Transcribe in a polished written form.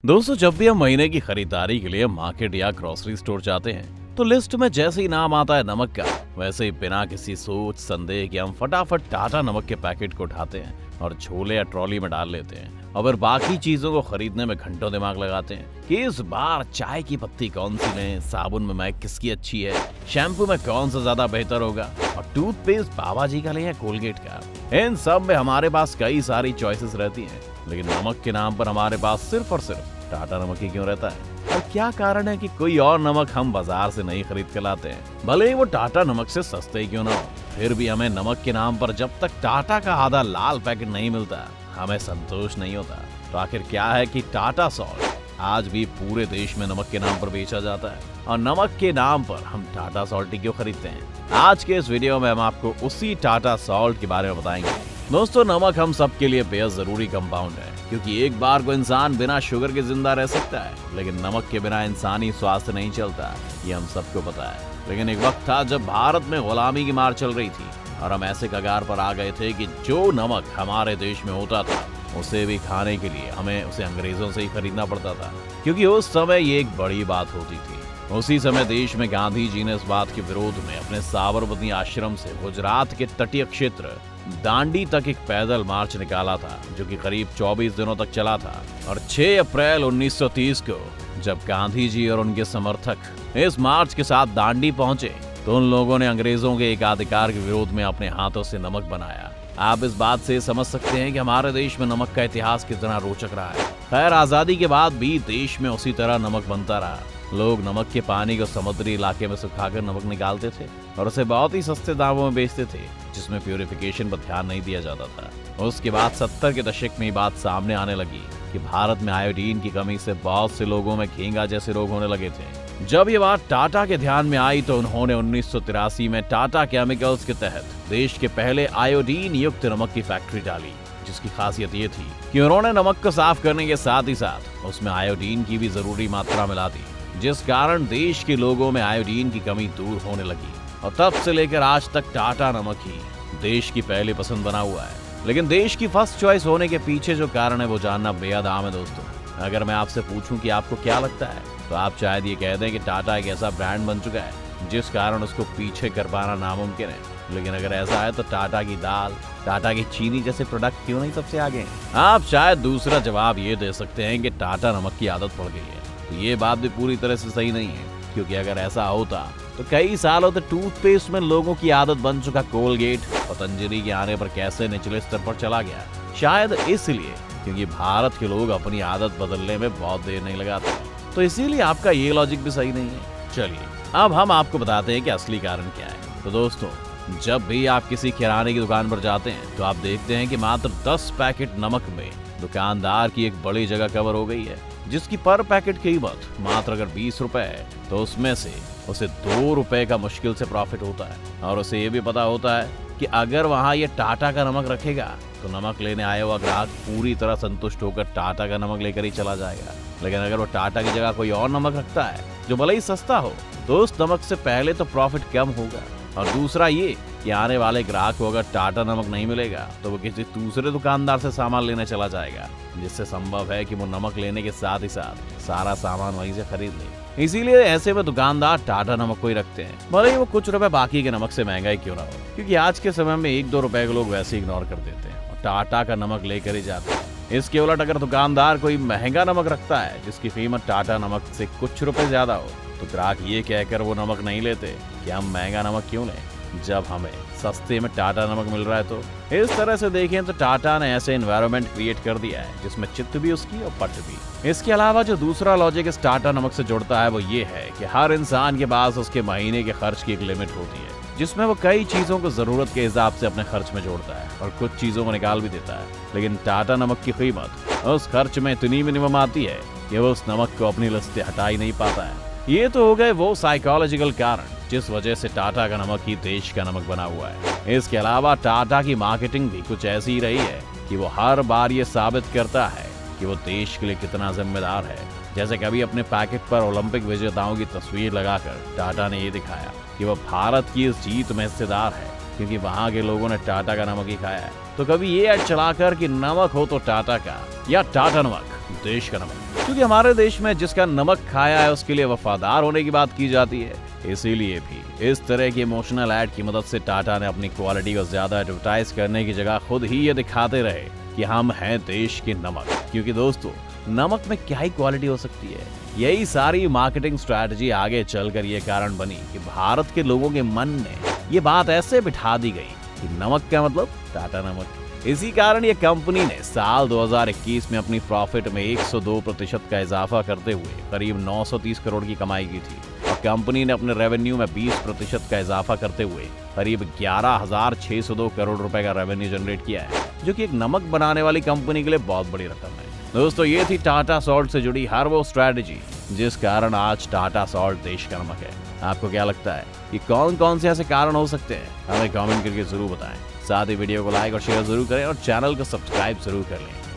दोस्तों, जब भी हम महीने की खरीदारी के लिए मार्केट या ग्रोसरी स्टोर जाते हैं तो लिस्ट में जैसे ही नाम आता है नमक का, वैसे ही बिना किसी सोच संदेह के हम फटाफट टाटा नमक के पैकेट को उठाते हैं और झोले या ट्रॉली में डाल लेते हैं। और फिर बाकी चीजों को खरीदने में घंटों दिमाग लगाते हैं कि इस बार चाय की पत्ती कौन सी लें, साबुन में महक किसकी अच्छी है, शैम्पू में कौन सा ज्यादा बेहतर होगा और टूथपेस्ट बाबा जी का लें या कोलगेट का। इन सब में हमारे पास कई सारी चॉइसेस रहती हैं, लेकिन नमक के नाम पर हमारे पास सिर्फ और सिर्फ टाटा नमक ही क्यों रहता है? और क्या कारण है कि कोई और नमक हम बाजार से नहीं खरीद कर लाते हैं, भले ही वो टाटा नमक से सस्ते ही क्यों ना हो? फिर भी हमें नमक के नाम पर जब तक टाटा का आधा लाल पैकेट नहीं मिलता, हमें संतोष नहीं होता। तो आखिर क्या है कि टाटा सॉल्ट आज भी पूरे देश में नमक के नाम पर बेचा जाता है, और नमक के नाम पर हम टाटा सॉल्ट ही क्यों खरीदते हैं? आज के इस वीडियो में हम आपको उसी टाटा सॉल्ट के बारे में बताएंगे। दोस्तों, नमक हम सब के लिए बेहद जरूरी कंपाउंड है, क्योंकि एक बार को इंसान बिना शुगर के जिंदा रह सकता है, लेकिन नमक के बिना इंसानी स्वास्थ्य नहीं चलता, ये हम सबको पता है। लेकिन एक वक्त था जब भारत में गुलामी की मार चल रही थी और हम ऐसे कगार पर आ गए थे कि जो नमक हमारे देश में होता था उसे भी खाने के लिए हमें उसे अंग्रेजों से ही खरीदना पड़ता था, क्योंकि उस समय ये एक बड़ी बात होती थी। उसी समय देश में गांधी जी ने इस बात के विरोध में अपने साबरमती आश्रम से गुजरात के तटीय क्षेत्र दांडी तक एक पैदल मार्च निकाला था, जो कि करीब 24 दिनों तक चला था। और 6 अप्रैल 1930 को जब गांधी जी और उनके समर्थक इस मार्च के साथ दांडी पहुंचे, तो उन लोगों ने अंग्रेजों के एकाधिकार के विरोध में अपने हाथों से नमक बनाया। आप इस बात से समझ सकते हैं कि हमारे देश में नमक का इतिहास कितना रोचक रहा है। खैर, आजादी के बाद भी देश में उसी तरह नमक बनता रहा। लोग नमक के पानी को समुद्री इलाके में सुखाकर नमक निकालते थे और उसे बहुत ही सस्ते दामों में बेचते थे, जिसमें प्यूरिफिकेशन पर ध्यान नहीं दिया जाता था। उसके बाद 70 के दशक में ये बात सामने आने लगी कि भारत में आयोडीन की कमी से बहुत से लोगों में घेंगा जैसे रोग होने लगे थे। जब ये बात टाटा के ध्यान में आई तो उन्होंने 1983 में टाटा केमिकल्स के तहत देश के पहले आयोडीन युक्त नमक की फैक्ट्री डाली, जिसकी खासियत ये थी कि उन्होंने नमक को साफ करने के साथ ही साथ उसमें आयोडीन की भी जरूरी मात्रा मिला दी, जिस कारण देश के लोगों में आयोडीन की कमी दूर होने लगी। और तब से लेकर आज तक टाटा नमक ही देश की पहली पसंद बना हुआ है। लेकिन देश की फर्स्ट चॉइस होने के पीछे जो कारण है वो जानना बेहद आम है। दोस्तों, अगर मैं आपसे पूछूं कि आपको क्या लगता है, तो आप शायद ये कह दें कि टाटा एक ऐसा ब्रांड बन चुका है जिस कारण उसको पीछे कर पाना नामुमकिन है। लेकिन अगर ऐसा है तो टाटा की दाल, टाटा की चीनी जैसे प्रोडक्ट क्यों नहीं सबसे आगे हैं? आप शायद दूसरा जवाब ये दे सकते हैं कि टाटा नमक की आदत पड़ गई है। तो ये बात भी पूरी तरह से सही नहीं है, क्योंकि अगर ऐसा होता तो कई सालों तक टूथपेस्ट में लोगों की आदत बन चुका कोलगेट पतंजलि के आने पर कैसे निचले स्तर पर चला गया। शायद इसलिए क्योंकि भारत के लोग अपनी आदत बदलने में बहुत देर नहीं लगाते। तो इसीलिए आपका ये लॉजिक भी सही नहीं है। चलिए, अब हम आपको बताते हैं कि असली कारण क्या है। तो दोस्तों, जब भी आप किसी किराने की दुकान पर जाते हैं तो आप देखते हैं कि मात्र 10 पैकेट नमक में दुकानदार की एक बड़ी जगह कवर हो गई है, जिसकी पर पैकेट कीमत मात्र अगर 20 रुपए है, तो उसमें से उसे 2 रुपए का मुश्किल से प्रॉफिट होता है। और उसे ये भी पता होता है कि अगर वहाँ ये टाटा का नमक रखेगा तो नमक लेने आया हुआ ग्राहक पूरी तरह संतुष्ट होकर टाटा का नमक लेकर ही चला जाएगा। लेकिन अगर वो टाटा की जगह कोई और नमक रखता है जो भले ही सस्ता हो, तो उस नमक से पहले तो प्रॉफिट कम होगा, और दूसरा ये कि आने वाले ग्राहक को अगर टाटा नमक नहीं मिलेगा तो वो किसी दूसरे दुकानदार से सामान लेने चला जाएगा, जिससे संभव है कि वो नमक लेने के साथ ही साथ सारा सामान वहीं से खरीद ले। इसीलिए ऐसे में दुकानदार टाटा नमक को ही रखते हैं, भले ही वो कुछ रुपए बाकी के नमक से महंगा ही क्यों ना हो, क्योंकि आज के समय में 1-2 रुपए के लोग वैसे इग्नोर कर देते हैं और टाटा का नमक लेकर ही जाते हैं। इसके उलट अगर दुकानदार कोई महंगा नमक रखता है जिसकी कीमत टाटा नमक से कुछ रुपए ज्यादा हो, तो ग्राहक ये कहकर वो नमक नहीं लेते कि हम महंगा नमक क्यों लें जब हमें सस्ते में टाटा नमक मिल रहा है। तो इस तरह से देखें तो टाटा ने ऐसे एनवायरनमेंट क्रिएट कर दिया है जिसमें चित्त भी उसकी और पट भी। इसके अलावा जो दूसरा लॉजिक इस टाटा नमक से जुड़ता है वो ये है कि हर इंसान के पास उसके महीने के खर्च की एक लिमिट होती है, जिसमें वो कई चीजों को जरूरत के हिसाब से अपने खर्च में जोड़ता है और कुछ चीजों को निकाल भी देता है। लेकिन टाटा नमक की कीमत उस खर्च में इतनी मिनिमम आती है कि वो उस नमक को अपनी लिस्ट से हटा ही नहीं पाता है। ये तो हो गए वो साइकोलॉजिकल कारण जिस वजह से टाटा का नमक ही देश का नमक बना हुआ है। इसके अलावा टाटा की मार्केटिंग भी कुछ ऐसी ही रही है कि वो हर बार ये साबित करता है कि वो देश के लिए कितना जिम्मेदार है। जैसे कभी अपने पैकेट पर ओलंपिक विजेताओं की तस्वीर लगाकर टाटा ने ये दिखाया कि वो भारत की इस जीत में हिस्सेदार है, क्योंकि वहाँ के लोगों ने टाटा का नमक ही खाया है। तो कभी ये ऐड चलाकर कि नमक हो तो टाटा का या टाटा नमक, देश का नमक, क्योंकि हमारे देश में जिसका नमक खाया है उसके लिए वफादार होने की बात की जाती है। इसीलिए भी इस तरह की इमोशनल ऐड की मदद से टाटा ने अपनी क्वालिटी को ज्यादा एडवर्टाइज करने की जगह खुद ही ये दिखाते रहे कि हम हैं देश के नमक। क्योंकि दोस्तों, नमक में क्या ही क्वालिटी हो सकती है। यही सारी मार्केटिंग स्ट्रैटेजी आगे चलकर ये कारण बनी कि भारत के लोगों के मन में ये बात ऐसे बिठा दी गई कि नमक का मतलब टाटा नमक। इसी कारण ये कंपनी ने साल 2021 में अपनी प्रॉफिट में 102% का इजाफा करते हुए करीब 930 करोड़ की कमाई की थी। और कंपनी ने अपने रेवेन्यू में 20% का इजाफा करते हुए करीब 11,602 करोड़ रुपए का रेवेन्यू जनरेट किया है, जो कि एक नमक बनाने वाली कंपनी के लिए बहुत बड़ी रकम है। दोस्तों, ये थी टाटा सॉल्ट से जुड़ी हर वो स्ट्रैटेजी जिस कारण आज टाटा सॉल्ट देश का नमक है। आपको क्या लगता है कि कौन कौन से ऐसे कारण हो सकते हैं? हमें कमेंट करके जरूर बताएं। साथ ही वीडियो को लाइक और शेयर जरूर करें और चैनल को सब्सक्राइब जरूर कर लें।